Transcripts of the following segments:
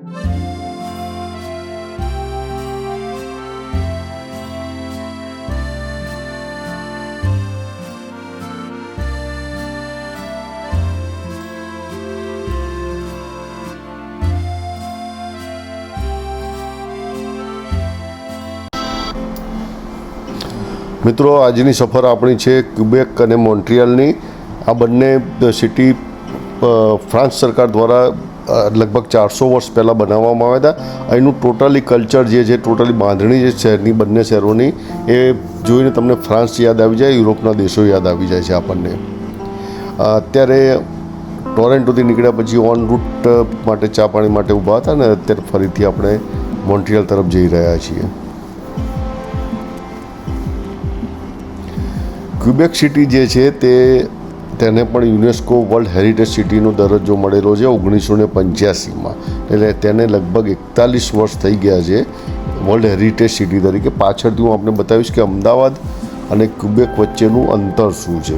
મિત્રો, આજની સફર આપણી છે ક્યુબેક અને મોન્ટ્રિયલની. આ બંને સિટી ફ્રાન્સ સરકાર દ્વારા લગભગ 400 વર્ષ પહેલાં બનાવવામાં આવ્યા હતા. અહીંનું ટોટલી કલ્ચર જે છે, ટોટલી બાંધણી જે શહેરની, બંને શહેરોની, એ જોઈને તમને ફ્રાન્સ યાદ આવી જાય, યુરોપના દેશો યાદ આવી જાય છે આપણને. અત્યારે ટોરેન્ટોથી નીકળ્યા પછી ઓન રૂટ માટે ચા પાણી માટે ઊભા હતા ને અત્યારે ફરીથી આપણે મોન્ટ્રિયલ તરફ જઈ રહ્યા છીએ. ક્યુબેક સિટી જે છે તેને પણ યુનેસ્કો વર્લ્ડ હેરિટેજ સિટીનો દરજ્જો મળેલો છે 1985માં. એટલે તેને લગભગ 41 વર્ષ થઈ ગયા છે વર્લ્ડ હેરિટેજ સિટી તરીકે. પાછળથી હું આપને બતાવીશ કે અમદાવાદ અને ક્યુબેક વચ્ચેનું અંતર શું છે.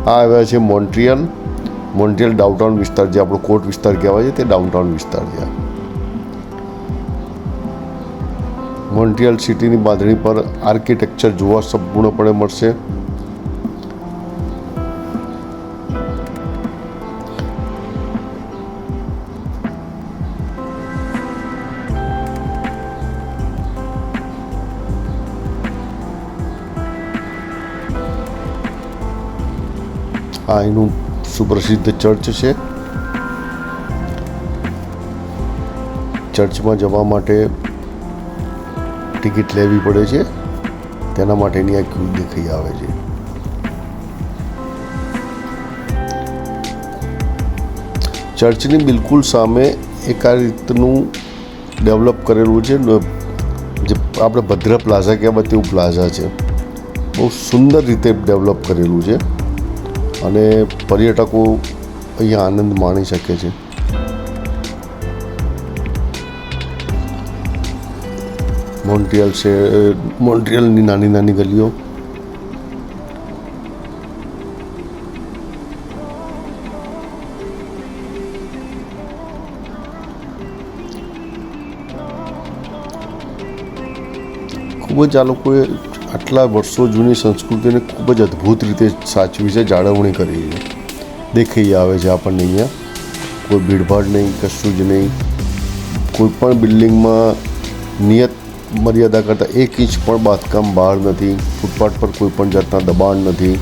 આ આવ્યા છે મોન્ટ્રિયલ ડાઉનટાઉન વિસ્તાર, જે આપણો કોર્ટ વિસ્તાર કહેવાય છે, તે ડાઉનટાઉન વિસ્તાર છે. મોન્ટ્રિયલ સિટીની બાંધણી પર આર્કિટેક્ચર જોવા સંપૂર્ણપણે મળશે. આ એનું સુપ્રસિદ્ધ ચર્ચ છે. ચર્ચમાં જવા માટે ટિકિટ લેવી પડે છે, તેના માટેની આ ક્યુ દેખાઈ આવે છે. ચર્ચની બિલકુલ સામે એક આ રીતનું ડેવલપ કરેલું છે, જે આપણે ભદ્ર પ્લાઝા કહેવાય તેવું પ્લાઝા છે. બહુ સુંદર રીતે ડેવલપ કરેલું છે અને પર્યટકો અહીંયા આનંદ માણી શકે છે. મોન્ટ્રિયલની નાની નાની ગલીઓ. ખૂબ જ આ લોકોએ આટલા વર્ષો જૂની સંસ્કૃતિને ખૂબ જ અદ્ભુત રીતે સાચવી છે, જાળવણી કરી છે. દેખાઈ આવે છે આપણને અહીંયા. કોઈ ભીડભાડ નહીં, કશું જ નહીં. કોઈ પણ બિલ્ડિંગમાં નિયત મર્યાદા કરતાં 1 ઇંચ પણ બાંધકામ બહાર નથી. ફૂટપાથ પર કોઈ પણ જાતના દબાણ નથી.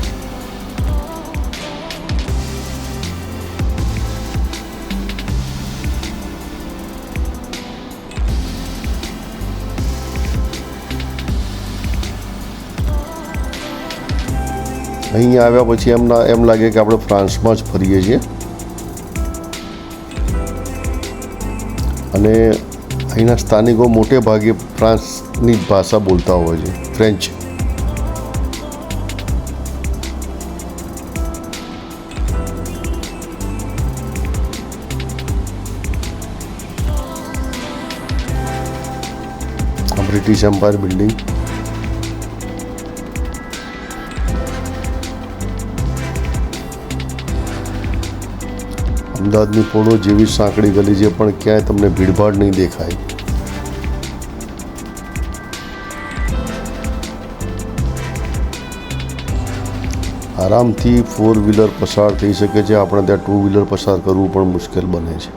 અહીં આવ્યા પછી એમ લાગે કે આપણે ફ્રાન્સમાં જ ફરીએ છીએ. અને અહીંના સ્થાનિકો મોટે ભાગે ફ્રાન્સની ભાષા બોલતા હોય છે, ફ્રેન્ચ. British umpire building. અમદાવાદની પોળો જેવી સાંકડી ગલી છે, પણ ક્યાંય તમને ભીડભાડ નહીં દેખાય. આરામથી 4 વ્હીલર પસાર થઈ શકે છે. આપણે ત્યાં 2 વ્હીલર પસાર કરવું પણ મુશ્કેલ બને છે.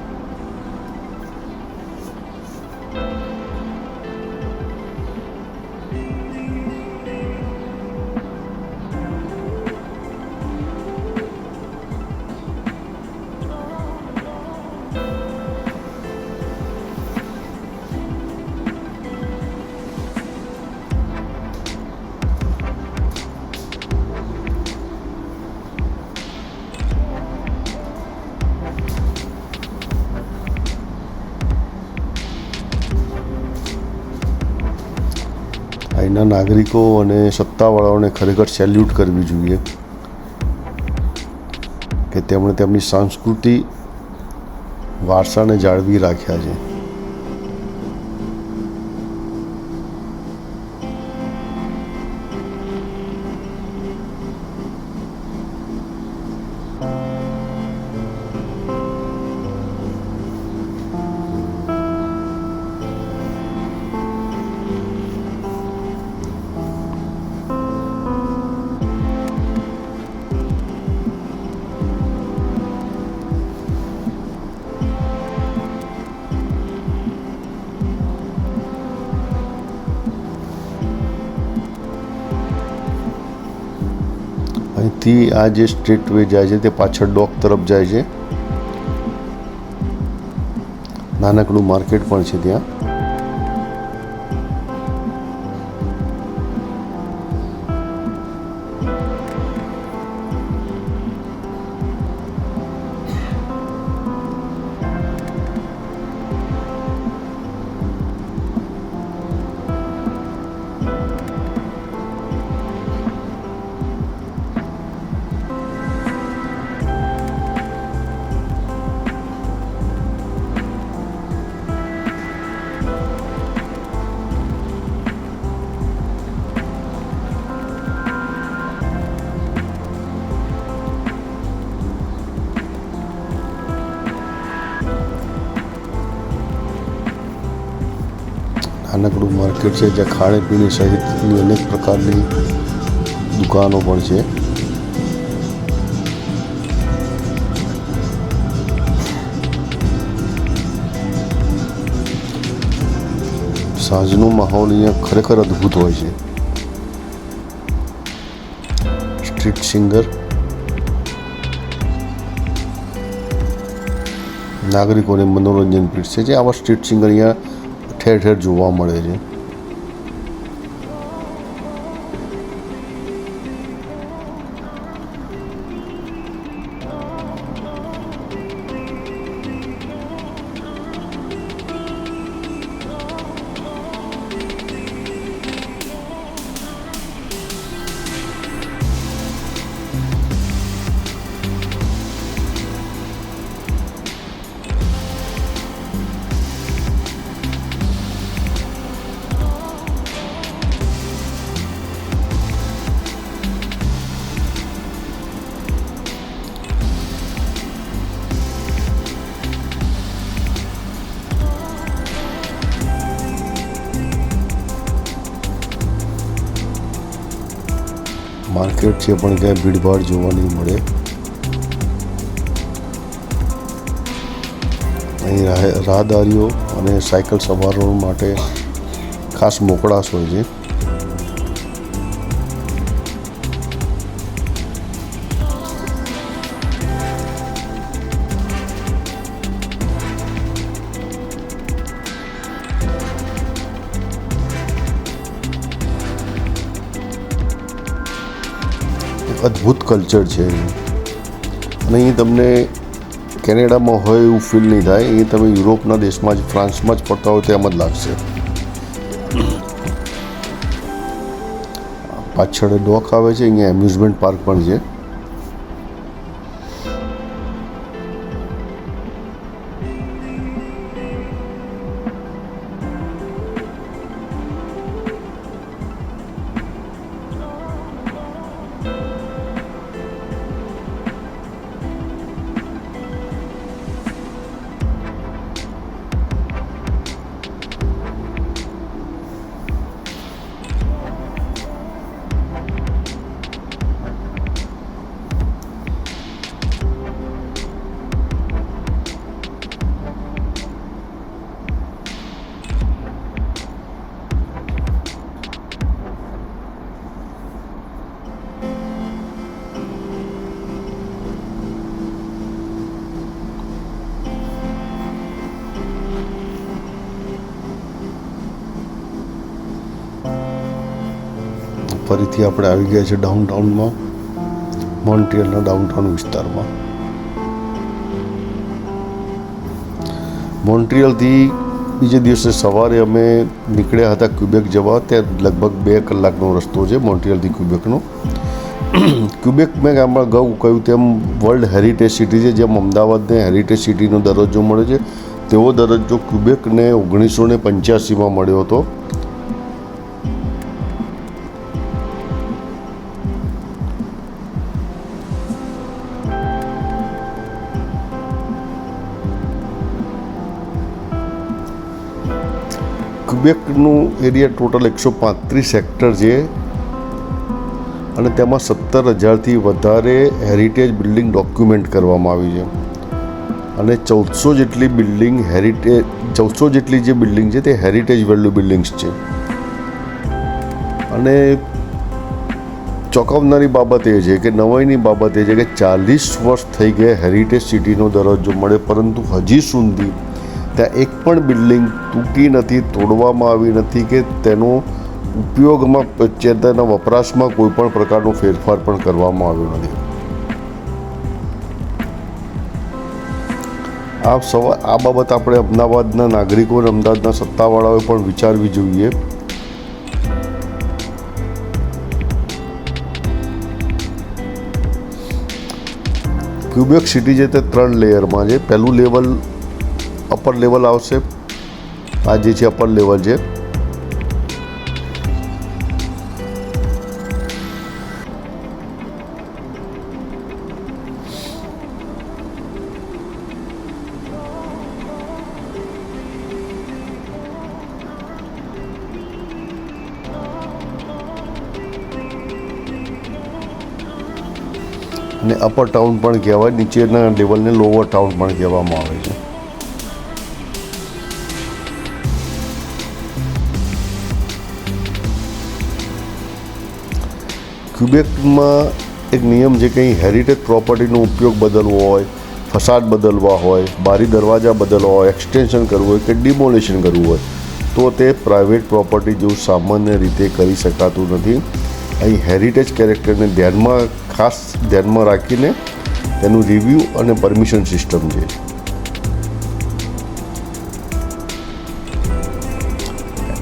અહીંના નાગરિકો અને સત્તાવાળાઓને ખરેખર સેલ્યુટ કરવી જોઈએ કે તેમણે તેમની સાંસ્કૃતિક વારસાને જાળવી રાખ્યા છે. અહીંથી આ જે સ્ટ્રીટ વે જાય છે તે પાછળ ડોક તરફ જાય છે. નાનકડું માર્કેટ પણ છે ત્યાં. નાનકડું માર્કેટ છે જ્યાં ખાણીપીણી સહિતની અનેક પ્રકારની દુકાનો પણ છે. સાંજનો માહોલ અહીંયા ખરેખર અદ્ભુત હોય છે. સ્ટ્રીટ સિંગર નાગરિકોને મનોરંજન પીરસે છે. આવા સ્ટ્રીટ સિંગર અહીંયા ઠેર ઠેર જોવા મળે છે. માર્કેટ છે પણ ક્યાંય ભીડભાડ જોવા નહીં મળે. અહીં રાહદારીઓ અને સાયકલ સવારો માટે ખાસ મોકળાશ હોય છે. અદ્ભુત કલ્ચર છે અને અહીં તમને કેનેડામાં હોય એવું ફીલ નહીં થાય. અહીં તમે યુરોપના દેશમાં જ ફ્રાન્સમાં જ ફરતા હોય તેમ જ લાગશે. પાછળ ડોક આવે છે. અહીંયા એમ્યુઝમેન્ટ પાર્ક પણ છે. ફરીથી આપણે આવી ગયા છે ડાઉનટાઉનમાં, મોન્ટ્રીયલના ડાઉનટાઉન વિસ્તારમાં. મોન્ટ્રીયલથી બીજે દિવસે સવારે અમે નીકળ્યા હતા ક્યુબેક જવા. ત્યાં લગભગ 2 કલાકનો રસ્તો છે મોન્ટ્રીયલથી ક્યુબેકનો. ક્યુબેક મેં કહ્યું તેમ વર્લ્ડ હેરિટેજ સિટી છે. જેમ અમદાવાદને હેરિટેજ સિટીનો દરજ્જો મળે છે તેવો દરજ્જો ક્યુબેકને 1985માં મળ્યો હતો. ક્યુબેકનું એરિયા ટોટલ 135 હેક્ટર છે અને તેમાં 17,000થી વધારે હેરિટેજ બિલ્ડિંગ ડોક્યુમેન્ટ કરવામાં આવી છે અને 1400 જેટલી જે બિલ્ડિંગ છે તે હેરિટેજ વેલ્યુ બિલ્ડિંગ્સ છે. અને ચોંકાવનારી બાબત એ છે કે નવાઈની બાબત એ છે કે 40 વર્ષ થઈ ગયા હેરિટેજ સિટીનો દરજ્જો મળે, પરંતુ હજી સુધી ત્યાં એક પણ બિલ્ડિંગ તૂટી નથી, તોડવામાં આવી નથી કે તેનો ઉપયોગમાં તેના વપરાશમાં કોઈ પણ પ્રકારનો ફેરફાર પણ કરવામાં આવ્યો નથી. આ બાબત આપણે અમદાવાદના નાગરિકો અને અમદાવાદના સત્તાવાળાઓએ પણ વિચારવી જોઈએ. ક્યુબેક સિટી છે તે 3 લેયરમાં છે. પહેલું લેવલ અપર લેવલ આવશે. આ જે છે અપર લેવલ છે. અને અપર ટાઉન પણ કહેવાય, નીચેના લેવલને લોઅર ટાઉન પણ કહેવામાં આવે છે. ક્યુબેકમાં એક નિયમ છે કે અહીં હેરિટેજ પ્રોપર્ટીનો ઉપયોગ બદલવો હોય, ફસાદ બદલવા હોય, બારી દરવાજા બદલવા હોય, એક્સટેન્શન કરવું હોય કે ડિમોલિશન કરવું હોય તો તે પ્રાઇવેટ પ્રોપર્ટી જેવું સામાન્ય રીતે કરી શકાતું નથી. અહીં હેરિટેજ કેરેક્ટરને ખાસ ધ્યાનમાં રાખીને તેનું રિવ્યૂ અને પરમિશન સિસ્ટમ છે.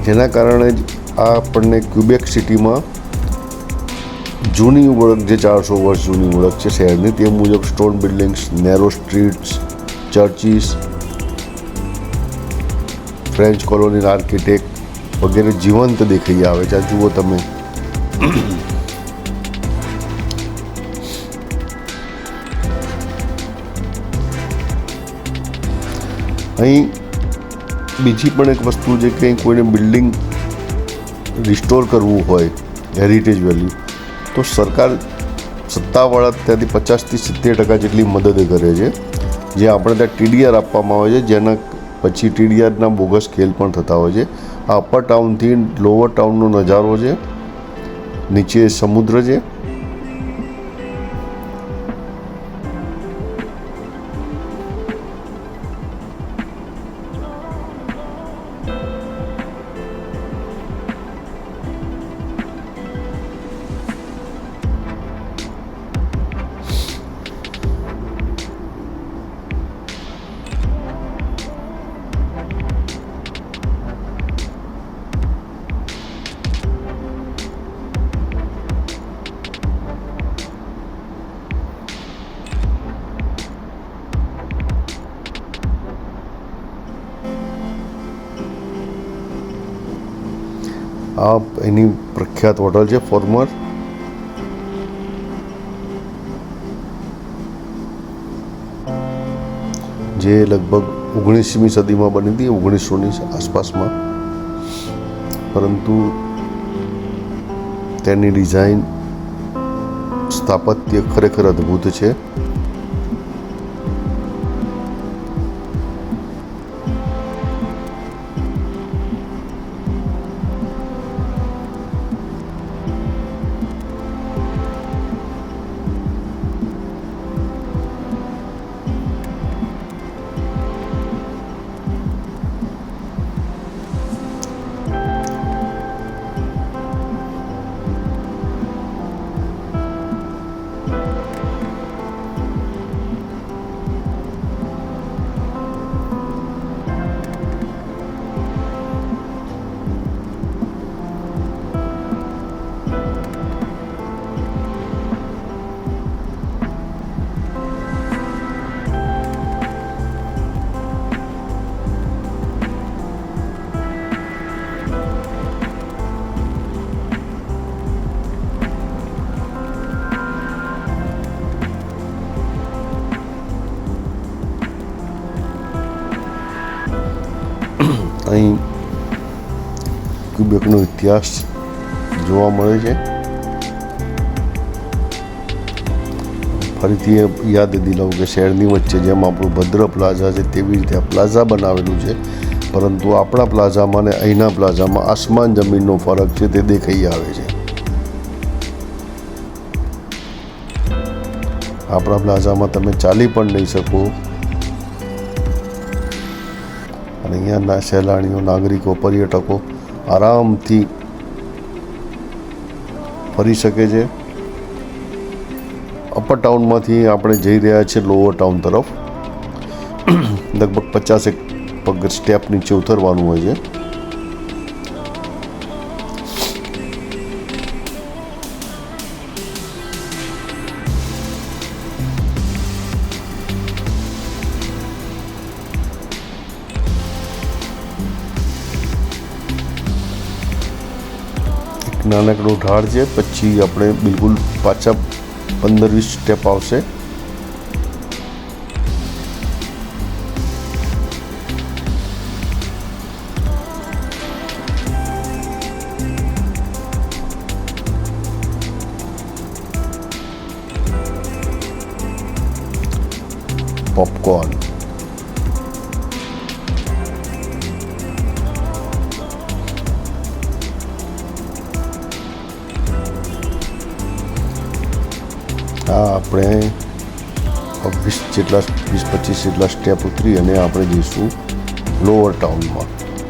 જેના કારણે જ આ આપણને ક્યુબેક સિટીમાં જૂની ઓળખ, જે 400 વર્ષ જૂની ઓળખ છે શહેરની, તે મુજબ stone buildings, narrow streets, churches, French colonial architect વગેરે જીવંત દેખાઈ આવે છે. આ જુઓ તમે. અહીં બીજી પણ એક વસ્તુ છે કે કોઈને બિલ્ડિંગ રિસ્ટોર કરવું હોય હેરિટેજ વેલ્યુ, તો સરકાર સત્તાવાળા ત્યાંથી 50% થી 70% જેટલી મદદ કરે છે. જે આપણે ત્યાં TDR આપવામાં આવે છે, જેના પછી TDRના બોગસ ખેલ પણ થતા હોય છે. આ અપર ટાઉનથી લોઅર ટાઉનનો નજારો છે. નીચે સમુદ્ર છે. આ એની પ્રખ્યાત હોટલ છે ફોર્મર. જે લગભગ 19મી સદીમાં બની હતી, 1900ની આસપાસમાં. પરંતુ તેની ડિઝાઇન, સ્થાપત્ય ખરેખર અદ્ભુત છે. અહીં ક્યુબેકનો ઇતિહાસ જોવા મળે છે. ફરીથી યાદ દિલાવું કે શહેરની વચ્ચે જેમ આપણું ભદ્ર પ્લાઝા છે તેવી રીતે આ પ્લાઝા બનાવેલું છે, પરંતુ આપણા પ્લાઝામાં અને અહીંના પ્લાઝામાં આસમાન જમીનનો ફરક છે તે દેખાઈ આવે છે. આપણા પ્લાઝામાં તમે ચાલી પણ નહીં શકો અને અહીંયાના સહેલાણીઓ, નાગરિકો, પર્યટકો આરામથી ફરી શકે છે. અપર ટાઉનમાંથી આપણે જઈ રહ્યા છીએ લોઅર ટાઉન તરફ. લગભગ 50 પગ સ્ટેપ નીચે ઉતરવાનું હોય છે. નાનકડો ઢાળ છે, પછી આપણે બિલકુલ પાછા 15-20 સ્ટેપ આવશે. પોપકોર્ન, આપણે 20-25 જેટલા સ્ટેપ ઉતરી અને આપણે જઈશું લોઅર ટાઉનમાં,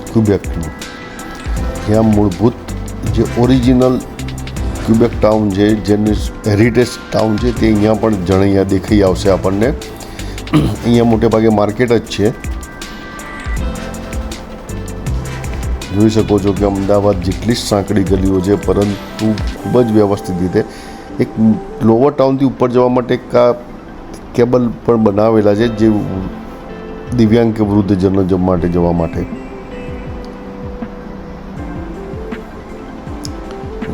ક્યુબેકનું. જ્યાં મૂળભૂત જે ઓરિજિનલ ક્યુબેક ટાઉન છે, જેની હેરિટેજ ટાઉન છે, તે અહીંયા પણ અહીંયા દેખાઈ આવશે આપણને. અહીંયા મોટે ભાગે માર્કેટ જ છે. જોઈ શકો છો કે અમદાવાદ જેટલી જ સાંકડી ગલીઓ છે, પરંતુ ખૂબ જ વ્યવસ્થિત રીતે એક લોઅર ટાઉનથી ઉપર જવા માટે એક કેબલ પણ બનાવેલા છે, જે દિવ્યાંગ કે વૃદ્ધજનો માટે જવા માટે.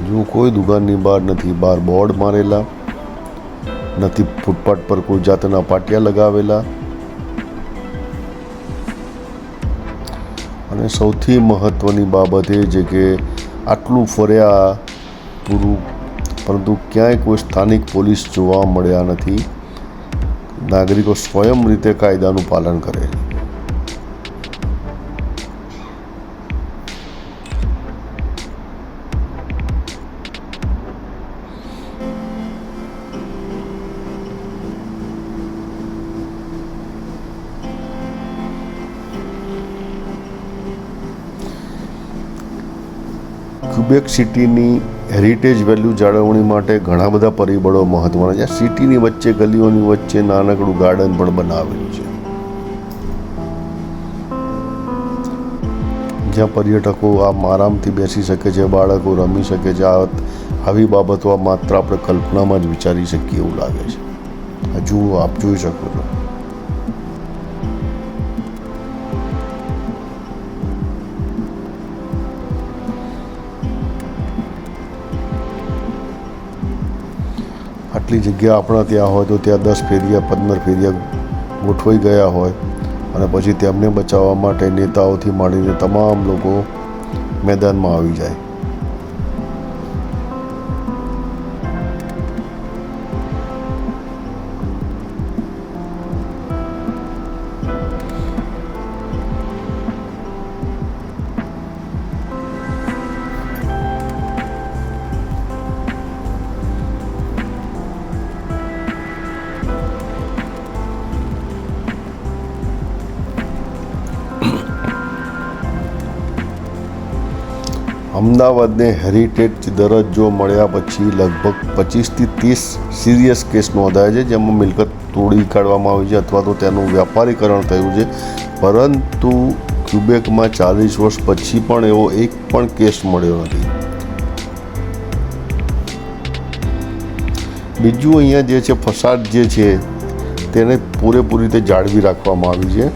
જો કોઈ દુકાનની બહાર નથી, બહાર બોર્ડ મારેલા નથી, ફૂટપાથ પર કોઈ જાતના પાટિયા લગાવેલા. અને સૌથી મહત્ત્વની બાબત એ છે કે આટલું ફર્યા પૂરું, પરંતુ ક્યાંય કોઈ સ્થાનિક પોલીસ જોવા મળ્યા નથી. નાગરિકો સ્વયં રીતે કાયદાનું પાલન કરે. ક્યુબેક સિટીની હેરિટેજ વેલ્યુ જાળવણી માટે ઘણા બધા પરિબળો મહત્વના છે. સિટીની વચ્ચે, ગલીઓની વચ્ચે નાનકડું ગાર્ડન પણ બનાવેલું છે, જ્યાં પર્યટકો આરામથી બેસી શકે છે, બાળકો રમી શકે છે. આવી બાબતો માત્ર આપણે કલ્પનામાં જ વિચારી શકીએ એવું લાગે છે. હજુ આપ જોઈ શકો છો. આટલી જગ્યા આપણા ત્યાં હોય તો ત્યાં 10 ફેરિયા 15 ફેરિયા ગોઠવાઈ ગયા હોય, અને પછી તેમને બચાવવા માટે નેતાઓથી માંડીને તમામ લોકો મેદાનમાં આવી જાય. અમદાવાદને હેરિટેજ દરજ્જો મળ્યા પછી લગભગ 25થી 30 સિરિયસ કેસ નોંધાયા છે, જેમાં મિલકત તોડી કાઢવામાં આવી છે અથવા તો તેનું વ્યાપારીકરણ થયું છે. પરંતુ ક્યુબેકમાં 40 વર્ષ પછી પણ એવો એક પણ કેસ મળ્યો નથી. બીજું, અહીંયા જે છે ફસાદ જે છે તેને પૂરેપૂરી રીતે જાળવી રાખવામાં આવી છે.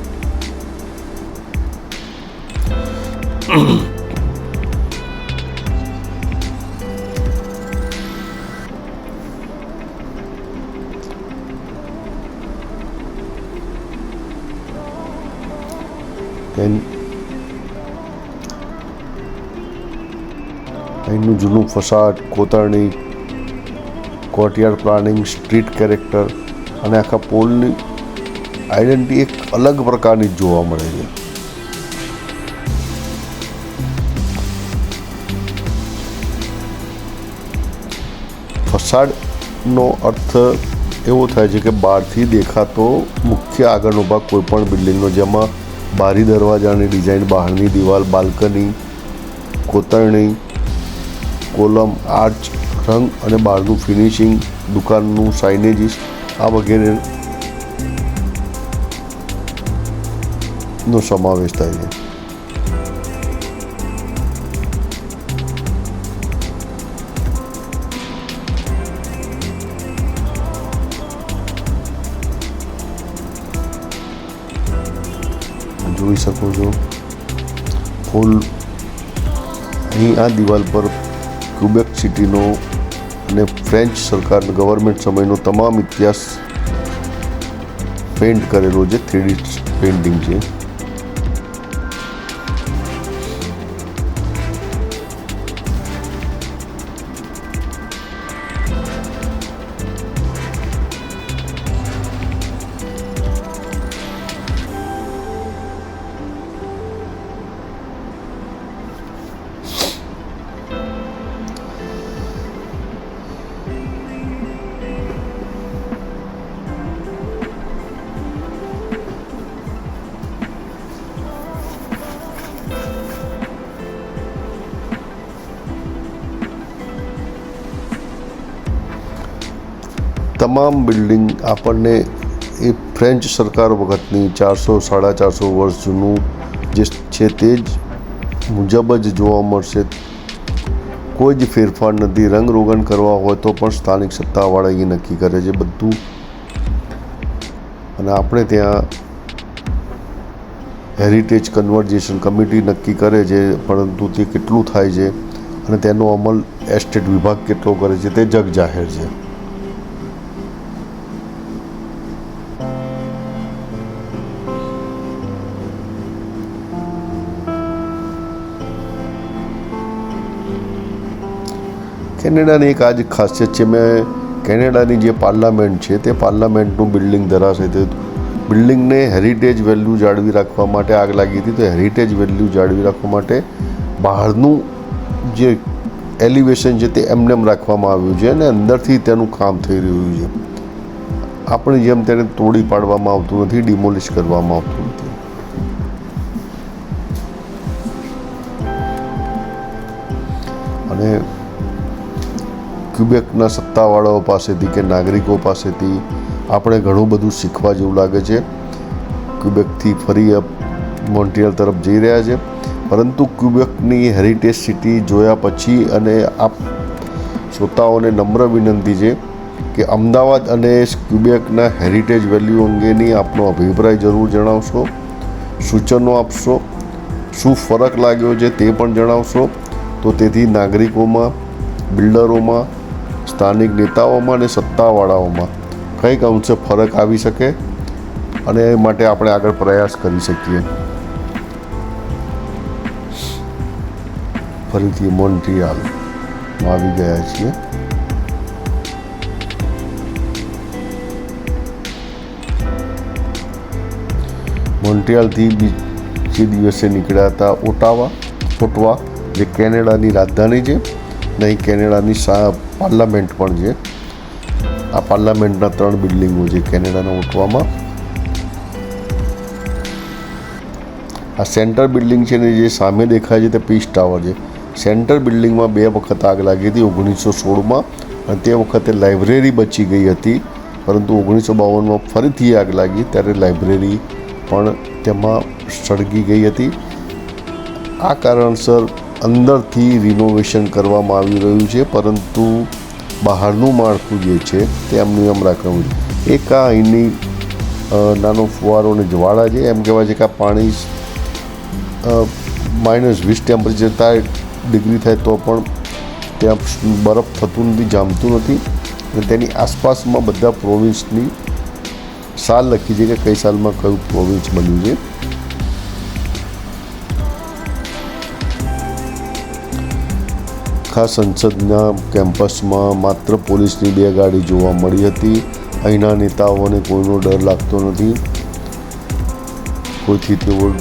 અહીંનું જૂનું ફસાદ, કોતરણી, કોર્ટયાર્ડ પ્લાનિંગ, સ્ટ્રીટ કેરેક્ટર અને આખા પોલની આઈડેન્ટિટી એક અલગ પ્રકારની જોવા મળે છે. ફસાડનો અર્થ એવો થાય છે કે બહારથી દેખાતો મુખ્ય આગળનો ભાગ કોઈપણ બિલ્ડિંગનો, જેમાં બારી દરવાજાની ડિઝાઇન, બહારની દિવાલ, બાલ્કની, કોતરણી, કોલમ, આર્ચ, રંગ અને બહારનું ફિનિશિંગ, દુકાનનું સાઇનેજીસ આ વગેરે નો સમાવેશ થાય છે. જોઈ શકો છો ફૂલ અહીં આ દિવાલ પર ક્યુબેક સિટીનો અને ફ્રેન્ચ સરકાર ગવર્મેન્ટ સમયનો તમામ ઇતિહાસ પેઇન્ટ કરેલો છે. 3D પેઇન્ટિંગ છે. તમામ બિલ્ડિંગ આપણને એ ફ્રેન્ચ સરકાર વખતની 400-450 વર્ષ જૂનું જે છે તે જ મુજબ જ જોવા મળશે. કોઈ જ ફેરફાર નથી. રંગરોગન કરવા હોય તો પણ સ્થાનિક સત્તાવાળા એ નક્કી કરે છે બધું. અને આપણે ત્યાં હેરિટેજ કન્વર્ઝેશન કમિટી નક્કી કરે છે, પરંતુ તે કેટલું થાય છે અને તેનો અમલ એસ્ટેટ વિભાગ કેટલો કરે છે તે જગ જાહેર છે. કેનેડાની એક આ જ ખાસિયત છે. મેં કેનેડાની જે પાર્લામેન્ટ છે તે પાર્લામેન્ટનું બિલ્ડિંગ ધરાશે. તે બિલ્ડિંગને હેરિટેજ વેલ્યુ જાળવી રાખવા માટે આગ લાગી હતી. તો હેરિટેજ વેલ્યુ જાળવી રાખવા માટે બહારનું જે એલિવેશન છે તે એમનેમ રાખવામાં આવ્યું છે અને અંદરથી તેનું કામ થઈ રહ્યું છે. આપણી જેમ તેને તોડી પાડવામાં આવતું નથી, ડિમોલિશ કરવામાં આવતું નથી. અને ક્યુબેકના સત્તાવાળાઓ પાસેથી કે નાગરિકો પાસેથી આપણે ઘણું બધું શીખવા જેવું લાગે છે. ક્યુબેકથી ફરી મોન્ટ્રિયલ તરફ જઈ રહ્યા છે, પરંતુ ક્યુબેકની હેરિટેજ સિટી જોયા પછી અને આપ શ્રોતાઓને નમ્ર વિનંતી છે કે અમદાવાદ અને ક્યુબેકના હેરિટેજ વેલ્યુ અંગેની આપનો અભિપ્રાય જરૂર જણાવશો, સૂચનો આપશો, શું ફરક લાગ્યો છે તે પણ જણાવશો. તો તેથી નાગરિકોમાં, બિલ્ડરોમાં, સ્થાનિક નેતાઓમાં અને સત્તાવાળાઓમાં કંઈક અંશે ફરક આવી શકે અને એ માટે આપણે આગળ પ્રયાસ કરી શકીએ. ફરીથી મોન્ટ્રિયલમાં આવી ગયા છીએ. મોન્ટ્રિયલથી બીજે દિવસે નીકળ્યા હતા ઓટાવા, જે કેનેડાની રાજધાની છે. નહીં કેનેડાની પાર્લામેન્ટ પણ છે. આ પાર્લામેન્ટના 3 બિલ્ડિંગો છે કેનેડાના ઓટાવામાં. આ સેન્ટર બિલ્ડિંગ છે ને જે સામે દેખાય છે તે પીસ ટાવર છે. સેન્ટર બિલ્ડિંગમાં 2 વખત આગ લાગી હતી, 1916માં, અને તે વખતે લાઇબ્રેરી બચી ગઈ હતી. પરંતુ 1952માં ફરીથી આગ લાગી ત્યારે લાઇબ્રેરી પણ તેમાં સળગી ગઈ હતી. આ કારણસર અંદરથી રિનોવેશન કરવામાં આવી રહ્યું છે, પરંતુ બહારનું માળખું જે છે તે એમનું એમ રાખવું છે. એક આ અહીંની નાનો ફુવારો અને જ્વાળા છે. એમ કહેવાય છે કે આ પાણી -20 ટેમ્પરેચર ડિગ્રી થાય તો પણ ત્યાં બરફ થતું નથી, જામતું નથી. અને તેની આસપાસમાં બધા પ્રોવિન્સની સાલ લખી છે કે કઈ સાલમાં કયું પ્રોવિન્સ બન્યું છે. આખા સંસદના કેમ્પસમાં માત્ર પોલીસની 2 ગાડી જોવા મળી હતી. અહીંના નેતાઓને કોઈનો ડર લાગતો નથી, કોઈથી તેઓ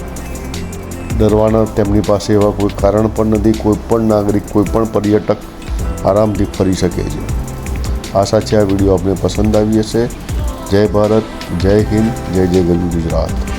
ડરવાના તેમની પાસે એવા કોઈ કારણ પણ નથી. કોઈ પણ નાગરિક, કોઈ પણ પર્યટક આરામથી ફરી શકે છે. આશા છે આ વિડીયો આપને પસંદ આવી હશે. જય ભારત, જય હિન્દ, જય જય ગરવી ગુજરાત.